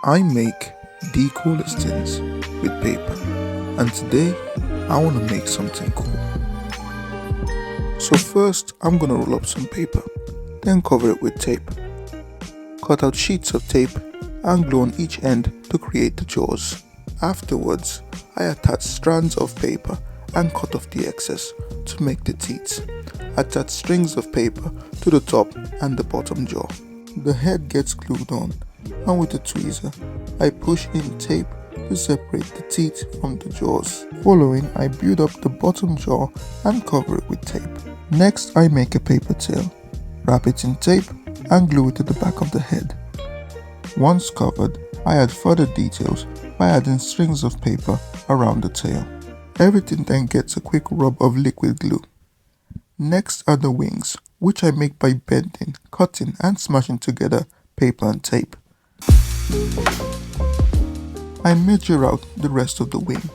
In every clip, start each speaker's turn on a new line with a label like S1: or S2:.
S1: I make deco listings with paper, and today I want to make something cool. So first I'm gonna roll up some paper, then cover it with tape. Cut out sheets of tape and glue on each end to create the jaws. Afterwards, I attach strands of paper and cut off the excess to make the teeth. Attach strings of paper to the top and the bottom jaw. The head gets glued on, and with a tweezer, I push in tape to separate the teeth from the jaws. Following, I build up the bottom jaw and cover it with tape. Next, I make a paper tail, wrap it in tape and glue it to the back of the head. Once covered, I add further details by adding strings of paper around the tail. Everything then gets a quick rub of liquid glue. Next are the wings, which I make by bending, cutting and smashing together paper and tape. I measure out the rest of the wing,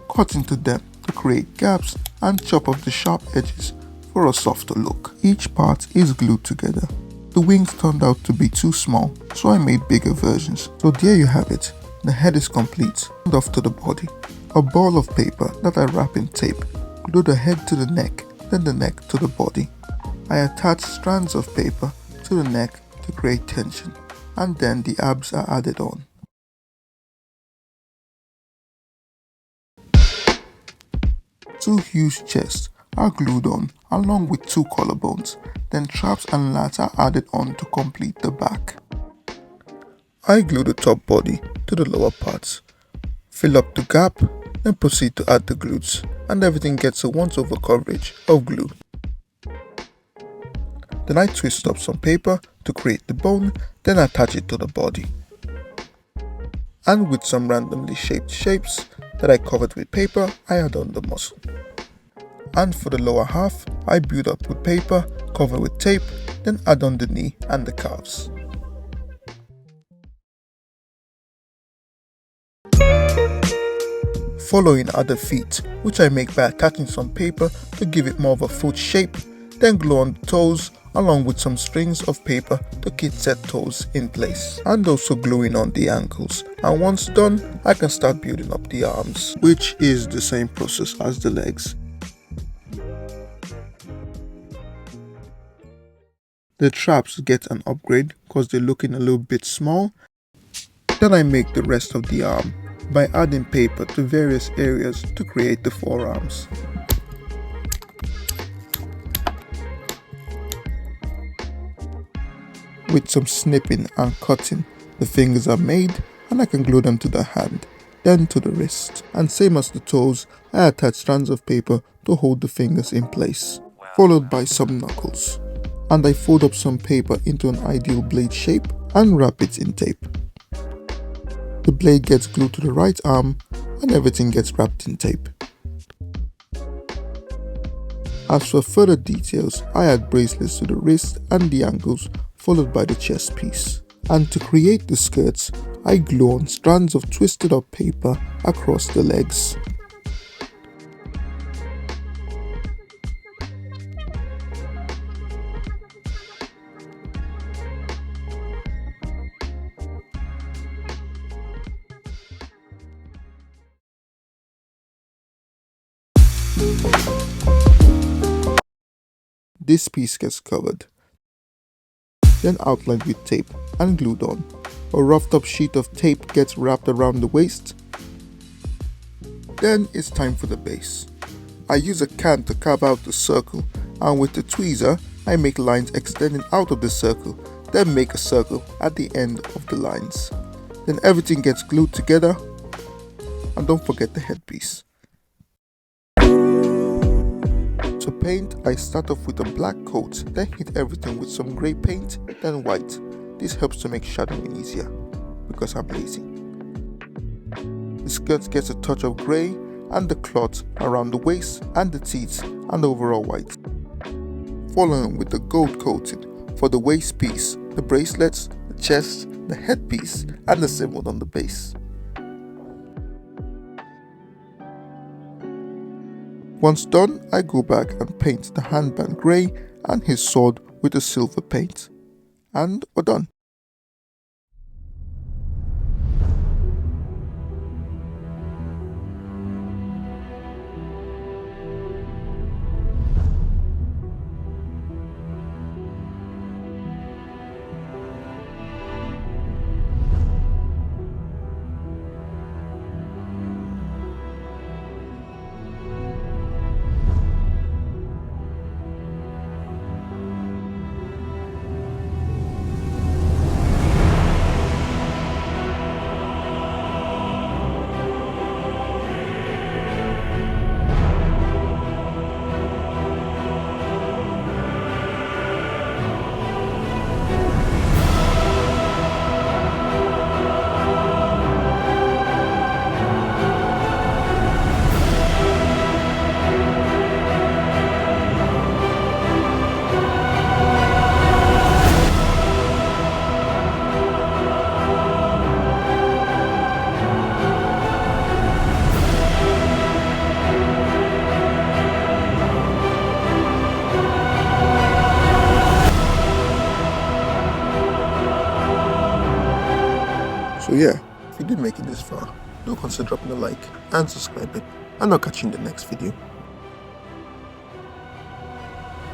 S1: cut into them to create gaps and chop off the sharp edges for a softer look. Each part is glued together. The wings turned out to be too small, so I made bigger versions. So there you have it. The head is complete and off to the body. A ball of paper that I wrap in tape. Glue the head to the neck, then the neck to the body. I attach strands of paper to the neck to create tension, and then the abs are added on. Two huge chests are glued on along with two collarbones, then traps and lats are added on to complete the back. I glue the top body to the lower parts, fill up the gap, then proceed to add the glutes, and everything gets a once-over coverage of glue. Then I twist up some paper to create the bone, then attach it to the body. And with some randomly shaped shapes that I covered with paper, I add on the muscle. And for the lower half, I build up with paper, cover with tape, then add on the knee and the calves. Following are the feet, which I make by attaching some paper to give it more of a foot shape, then glue on the toes along with some strings of paper to keep set toes in place, and also gluing on the ankles. And once done, I can start building up the arms, which is the same process as the legs. The traps get an upgrade because they're looking a little bit small. Then I make the rest of the arm by adding paper to various areas to create the forearms. With some snipping and cutting, the fingers are made and I can glue them to the hand, then to the wrist. And same as the toes, I attach strands of paper to hold the fingers in place, followed by some knuckles. And I fold up some paper into an ideal blade shape and wrap it in tape. The blade gets glued to the right arm and everything gets wrapped in tape. As for further details, I add bracelets to the wrist and the ankles, followed by the chest piece. And to create the skirts, I glue on strands of twisted up paper across the legs. This piece gets covered, then outlined with tape and glued on. A roughed up sheet of tape gets wrapped around the waist. Then it's time for the base. I use a can to carve out the circle, and with the tweezer I make lines extending out of the circle, then make a circle at the end of the lines. Then everything gets glued together, and don't forget the headpiece. To paint, I start off with a black coat, then hit everything with some grey paint, then white. This helps to make shadowing easier, because I'm lazy. The skirt gets a touch of grey, and the cloth around the waist and the teeth and the overall white. Following with the gold coating for the waist piece, the bracelets, the chest, the headpiece and the symbol on the base. Once done, I go back and paint the handband grey and his sword with a silver paint. And we're done. So yeah, if you did make it this far, do consider dropping a like and subscribing, and I'll catch you in the next video.